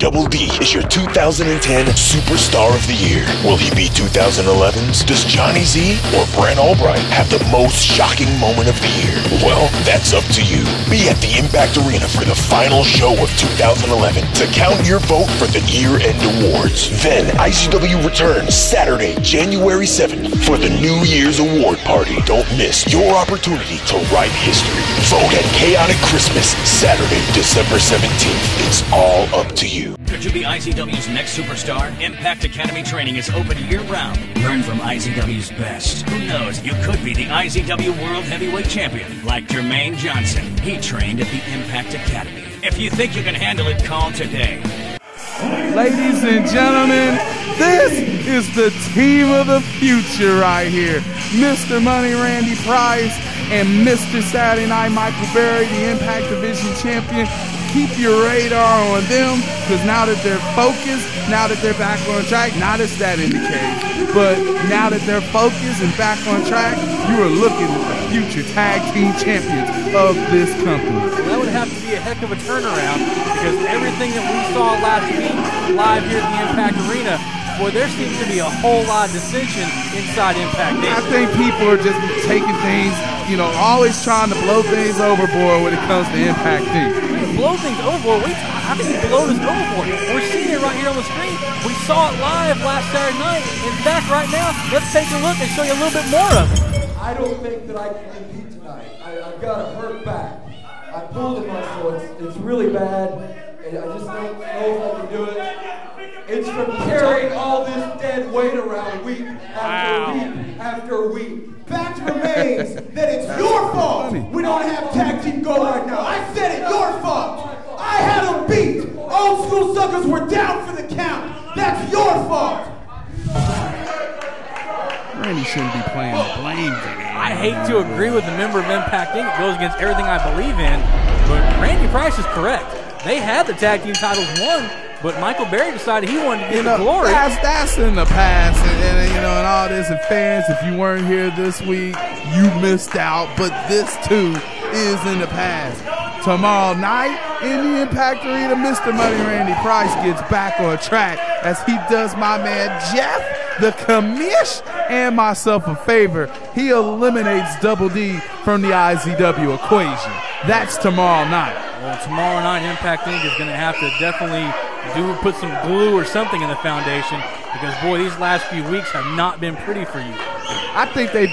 Double D is your 2010 Superstar of the Year. Will he be 2011's? Does Johnny Z or Brent Albright have the most shocking moment of the year? Well, that's up to you. Be at the Impact Arena for the final show of 2011 to count your vote for the year-end awards. Then, IZW returns Saturday, January 7th for the New Year's Award Party. Don't miss your opportunity to write history. Vote at Chaotic Christmas, Saturday, December 17th. It's all up to you. Could you be IZW's next superstar? Impact Academy training is open year-round. Learn from IZW's best. Who knows, you could be the IZW World Heavyweight Champion, like Jermaine Johnson. He trained at the Impact Academy. If you think you can handle it, call today. Ladies and gentlemen, this is the team of the future right here. Mr. Money Randy Price and Mr. Saturday Night Michael Berry, the Impact Division Champion. Keep your radar on them, because now that they're focused, now that they're back on track, not as that indicates, but now that they're focused and back on track, you are looking at the future tag team champions of this company. That would have to be a heck of a turnaround, because everything that we saw last week live here at the Impact Arena, boy, there seems to be a whole lot of dissension inside Impact Nation. I think people are just taking things, you know, always trying to blow things overboard when it comes to Impact teams. Blow things overboard? How can you blow this overboard? We're seeing it right here on the screen. We saw it live last Saturday night. In fact, right now, let's take a look and show you a little bit more of it. I don't think that I can compete tonight. I've got a hurt back. I pulled a muscle. It's really bad, and I just don't know if I can do it. It's from carrying all this dead weight around week after week after week. Fact remains that it's your fault we don't have tag team go right now. I said it, your fault. I had them beat. Old school suckers were down for the count. That's your fault. Randy shouldn't be playing the blame game. I hate to agree with a member of Impact Inc. It goes against everything I believe in, but Randy Price is correct. They had the tag team titles won, but Michael Berry decided he wanted to get the glory. That's in the past, and you know, and all this. And fans, if you weren't here this week, you missed out. But this too is in the past. Tomorrow night in the Impact Arena, Mr. Money Randy Price gets back on track as he does my man Jeff, the commish, and myself a favor. He eliminates Double D from the IZW equation. That's tomorrow night. Well, tomorrow night, Impact Inc. is going to have to definitely put some glue or something in the foundation, because boy, these last few weeks have not been pretty for you. I think they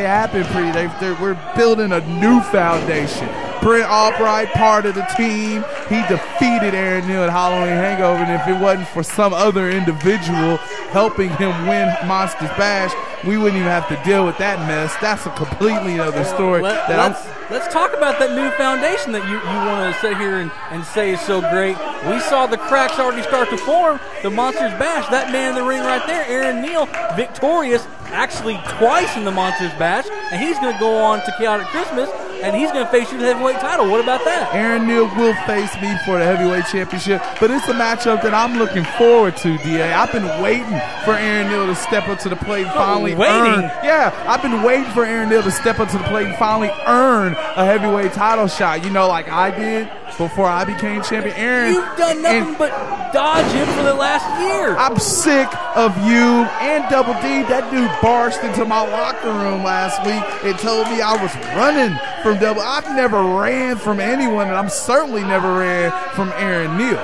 have been pretty. We're building a new foundation. Brent Albright, part of the team, he defeated Aaron Neal at Halloween Hangover, and if it wasn't for some other individual helping him win Monsters Bash, we wouldn't even have to deal with that mess. That's a completely other story. Let's talk about that new foundation that you want to sit here and say is so great. We saw the cracks already start to form. The Monsters Bash, that man in the ring right there, Aaron Neal, victorious actually twice in the Monsters Bash, and he's going to go on to Chaotic Christmas, and he's going to face you for the heavyweight title. What about that? Aaron Neal will face me for the heavyweight championship, but it's a matchup that I'm looking forward to, DA. I've been waiting for Aaron Neal to step up to the plate and finally earn. Yeah, I've been waiting for Aaron Neal to step up to the plate and finally earn a heavyweight title shot. You know, like I did before I became champion. Aaron, you've done nothing but dodge him for the last year. I'm sick of you and Double D. That dude barged into my locker room last week and told me I was running from Double. I've never ran from anyone, and I'm certainly never ran from Aaron Neal.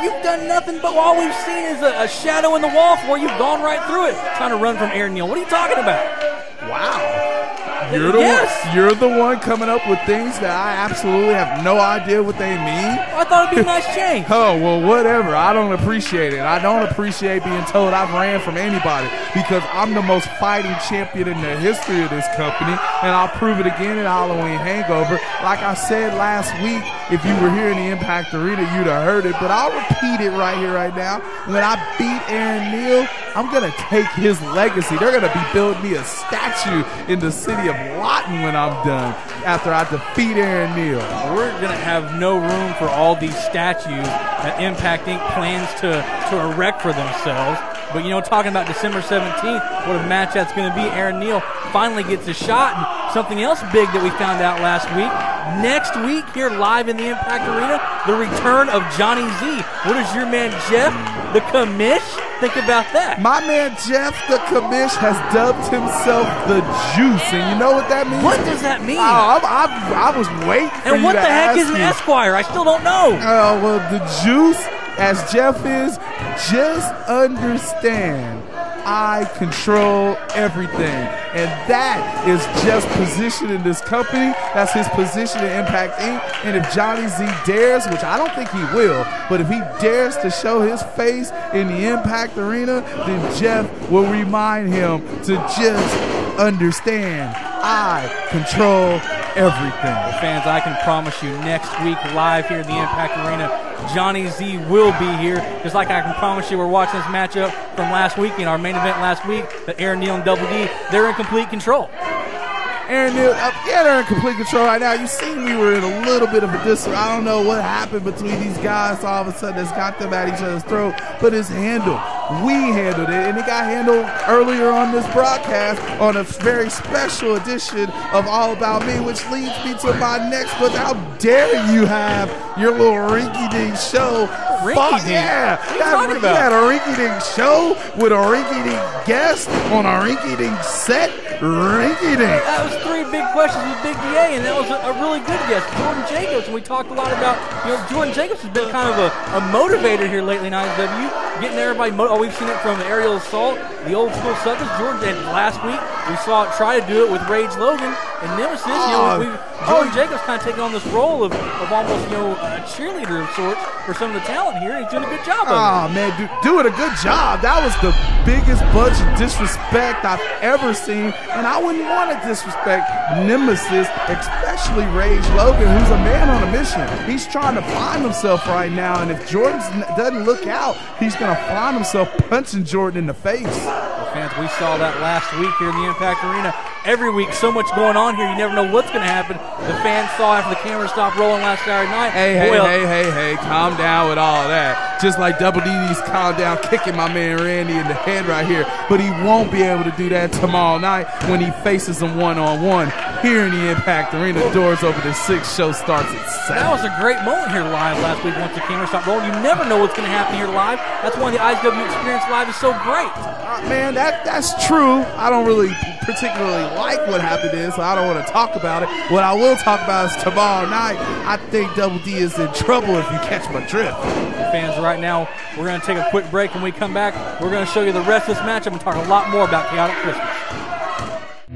You've done nothing, but all we've seen is a shadow in the wall where you've gone right through it, trying to run from Aaron Neal. What are you talking about? Wow. You're the one coming up with things that I absolutely have no idea what they mean. I thought it'd be a nice change. Oh, well, whatever. I don't appreciate it. I don't appreciate being told I've ran from anybody, because I'm the most fighting champion in the history of this company, and I'll prove it again at Halloween Hangover. Like I said last week, if you were here in the Impact Arena, you'd have heard it, but I'll repeat it right here, right now. When I beat Aaron Neal, I'm going to take his legacy. They're going to be building me a statue in the city of Lawton when I'm done, after I defeat Aaron Neal. We're going to have no room for all these statues that Impact Inc. plans to erect for themselves. But, you know, talking about December 17th, what a match that's going to be. Aaron Neal finally gets a shot. And something else big that we found out last week, next week here live in the Impact Arena, the return of Johnny Z. What does your man Jeff, the commish, think about that? My man Jeff, the commish, has dubbed himself the Juice, and you know what that means? What does that mean? I was waiting for and you what to the heck ask is an me. Esquire? I still don't know. Well, the Juice, as Jeff is, just understand I control everything. And that is Jeff's position in this company. That's his position in Impact Inc. And if Johnny Z dares, which I don't think he will, but if he dares to show his face in the Impact Arena, then Jeff will remind him to just understand I control everything. Well, fans, I can promise you next week live here in the Impact Arena, Johnny Z will be here. Just like I can promise you we're watching this matchup from last week in our main event last week, that Aaron Neal and Double D, they're in complete control. Aaron Neal, they're in complete control right now. You see we were in a little bit of a disarray. I don't know what happened between these guys all of a sudden that's got them at each other's throat, but it's handled. We handled it, and it got handled earlier on this broadcast on a very special edition of All About Me, which leads me to my next, but how dare you have your little rinky-dink show. Rinky-dink? Yeah. What are you talking about? You had a rinky-dink show with a rinky-dink guest on a rinky-dink set. Rinky-dink. That was 3 big questions with Big DA, and that was a really good guest, Jordan Jacobs. And we talked a lot about, Jordan Jacobs has been kind of a motivator here lately in IZW, getting everybody we've seen it from the aerial assault, the old school suckers. Jordan, and last week we saw it try to do it with Rage Logan and Nemesis. Jordan Jacobs kind of taking on this role of almost a cheerleader of sorts for some of the talent here, and he's doing a good job of it. Oh man, doing a good job. That was the biggest bunch of disrespect I've ever seen, and I wouldn't want to disrespect Nemesis, especially Rage Logan, who's a man on a mission. He's trying to find himself right now, and if Jordan doesn't look out, he's going to find himself punching Jordan in the face. Well, fans, we saw that last week here in the Impact Arena. Every week, so much going on here, you never know what's going to happen. The fans saw after the camera stopped rolling last Saturday night. Hey, calm down with all that. Just like Double D's calm down, kicking my man Randy in the head right here. But he won't be able to do that tomorrow night when he faces him one-on-one here in the Impact Arena. Doors over to 6, show starts at 7. That was a great moment here live last week once the camera stopped rolling. You never know what's going to happen here live. That's why the IZW Experience Live is so great. Man, that's true. I don't really particularly like what happened is, so I don't want to talk about it. What I will talk about is tomorrow night. I think Double D is in trouble if you catch my drift. Fans, right now, we're going to take a quick break. When we come back, we're going to show you the rest of this matchup and talk a lot more about Chaotic Christmas.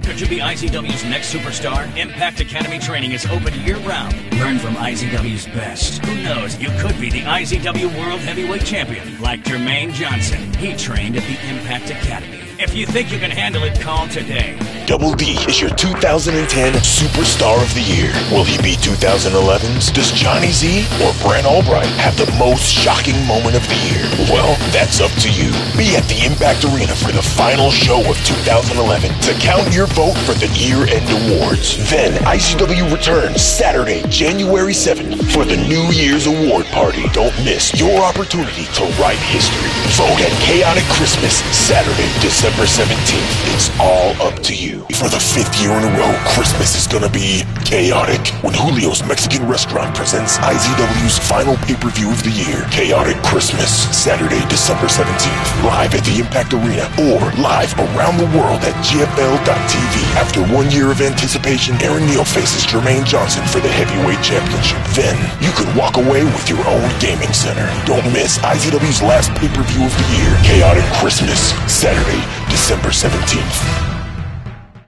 Could you be IZW's next superstar? Impact Academy training is open year-round. Learn from IZW's best. Who knows, you could be the IZW World Heavyweight Champion, like Jermaine Johnson. He trained at the Impact Academy. If you think you can handle it, call today. Double D is your 2010 Superstar of the Year. Will he be 2011's? Does Johnny Z or Brent Albright have the most shocking moment of the year? Well, that's up to you. Be at the Impact Arena for the final show of 2011 to count your vote for the year-end awards. Then IZW returns Saturday, January 7th for the New Year's Award Party. Don't miss your opportunity to write history. Vote at Chaotic Christmas, Saturday, December 17th. It's all up to you. For the 5th year in a row, Christmas is gonna be chaotic when Julio's Mexican Restaurant presents IZW's final pay-per-view of the year, Chaotic Christmas, Saturday, December 17th. Live at the Impact Arena or live around the world at GFL.TV. After 1 year of anticipation, Aaron Neal faces Jermaine Johnson for the Heavyweight Championship. Then, you could walk away with your own gaming center. Don't miss IZW's last pay-per-view of the year, Chaotic Christmas, Saturday, December 17th.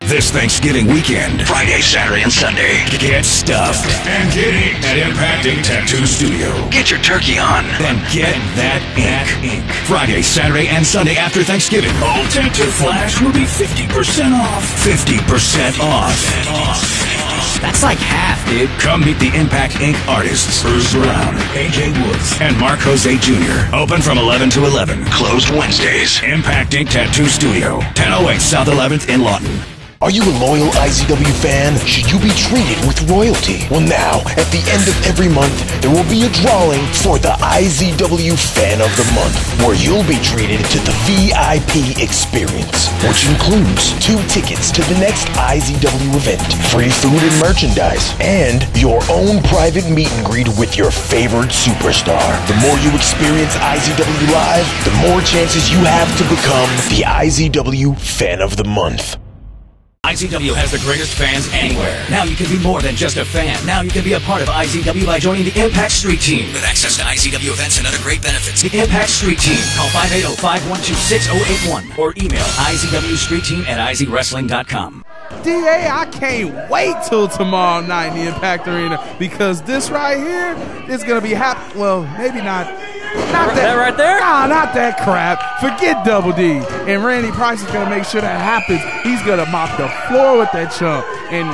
This Thanksgiving weekend, Friday, Saturday, and Sunday, get stuffed and get inked at Impact Ink Tattoo Studio. Get your turkey on, then get that ink. Friday, Saturday, and Sunday after Thanksgiving. Old Tattoo Flash will be 50% off. 50% off. That's like half, dude. Come meet the Impact Ink artists, Bruce Brown, AJ Woods, and Mark Jose Jr. Open from 11 to 11. Closed Wednesdays. Impact Ink Tattoo Studio, 1008 South 11th in Lawton. Are you a loyal IZW fan? Should you be treated with royalty? Well, now, at the end of every month, there will be a drawing for the IZW Fan of the Month, where you'll be treated to the VIP experience, which includes 2 tickets to the next IZW event, free food and merchandise, and your own private meet and greet with your favorite superstar. The more you experience IZW Live, the more chances you have to become the IZW Fan of the Month. IZW has the greatest fans anywhere. Now you can be more than just a fan. Now you can be a part of IZW by joining the Impact Street Team. With access to IZW events and other great benefits. The Impact Street Team. Call 580-512-6081 or email izwstreetteam@izwrestling.com. DA, I can't wait till tomorrow night in the Impact Arena, because this right here is going to be well, maybe not that right there? Nah, not that crap. Forget Double D. And Randy Price is going to make sure that happens. He's going to mop the floor with that chump. And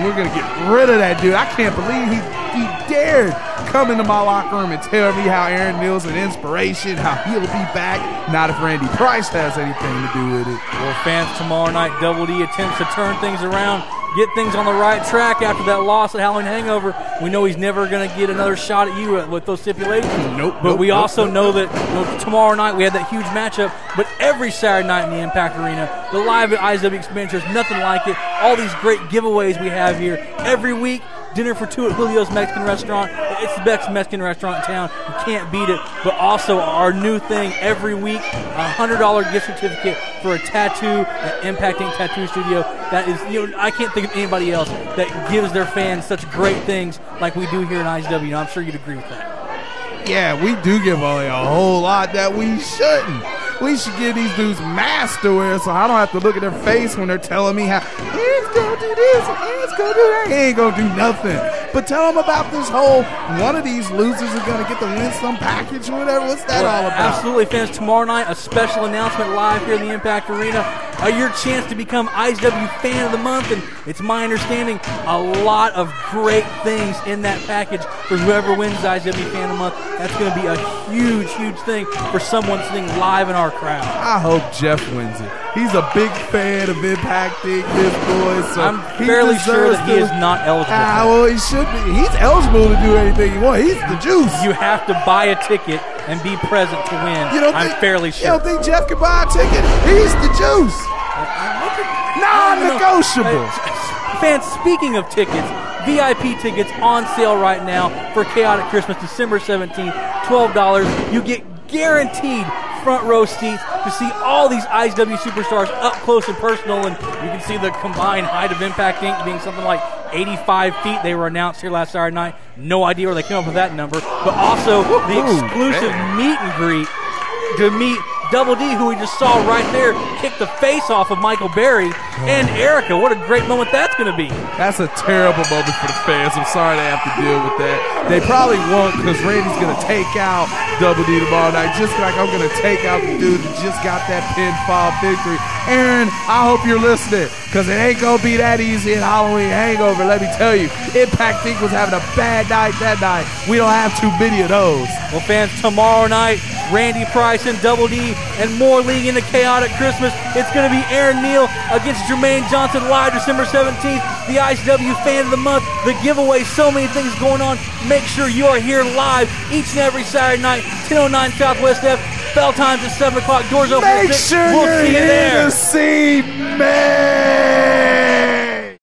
we're going to get rid of that dude. I can't believe he dared come into my locker room and tell me how Aaron Neal's an inspiration, how he'll be back. Not if Randy Price has anything to do with it. Well, fans, tomorrow night, Double D attempts to turn things around, get things on the right track after that loss at Halloween Hangover. We know he's never going to get another shot at you with those stipulations. But we also know that tomorrow night we had that huge matchup. But every Saturday night in the Impact Arena, the live at IZW experience, there's nothing like it. All these great giveaways we have here every week. Dinner for 2 at Julio's Mexican Restaurant. It's the best Mexican restaurant in town. You can't beat it. But also our new thing every week, a $100 gift certificate for a tattoo at Impact Ink Tattoo Studio. That is, I can't think of anybody else that gives their fans such great things like we do here in IZW. I'm sure you'd agree with that. Yeah, we do give away a whole lot that we shouldn't. We should give these dudes masks to wear so I don't have to look at their face when they're telling me how he's going to do this and he's going to do that. He ain't going to do nothing. But tell them about this whole, one of these losers is going to get the win some package or whatever. What's that all about? Absolutely, fans. Tomorrow night, a special announcement live here in the Impact Arena. Your chance to become IZW Fan of the Month, and it's my understanding a lot of great things in that package for whoever wins IZW Fan of the Month. That's going to be a huge, huge thing for someone sitting live in our crowd. I hope Jeff wins it. He's a big fan of impacting this boy, so I'm fairly sure that he is not eligible. Well, he should be. He's eligible to do anything he wants. He's the juice. You have to buy a ticket and be present to win. I'm fairly sure. You don't think Jeff can buy a ticket? He's the juice. Non-negotiable. Fans, speaking of tickets, VIP tickets on sale right now for Chaotic Christmas, December 17th, $12. You get guaranteed front row seats to see all these IZW superstars up close and personal, and you can see the combined height of Impact Inc. being something like 85 feet. They were announced here last Saturday night. No idea where they came up with that number. But also the exclusive meet and greet to meet Double D, who we just saw right there kick the face off of Michael Berry, and Erica. What a great moment that's going to be. That's a terrible moment for the fans. I'm sorry they have to deal with that. They probably won't, because Randy's going to take out Double D tomorrow night, just like I'm going to take out the dude that just got that pinfall victory. Aaron, I hope you're listening, because it ain't going to be that easy in Halloween Hangover. Let me tell you, Impact Inc. was having a bad night that night. We don't have too many of those. Well, fans, tomorrow night, Randy Price and Double D and more leading into Chaotic Christmas. It's going to be Aaron Neal against Jermaine Johnson live December 17th. The IZW Fan of the Month, the giveaway, so many things going on. Make sure you are here live each and every Saturday night, 1009 Southwest F. Bell times at 7 o'clock. Doors open at 6. Make sure we'll you're see you here there. to see me.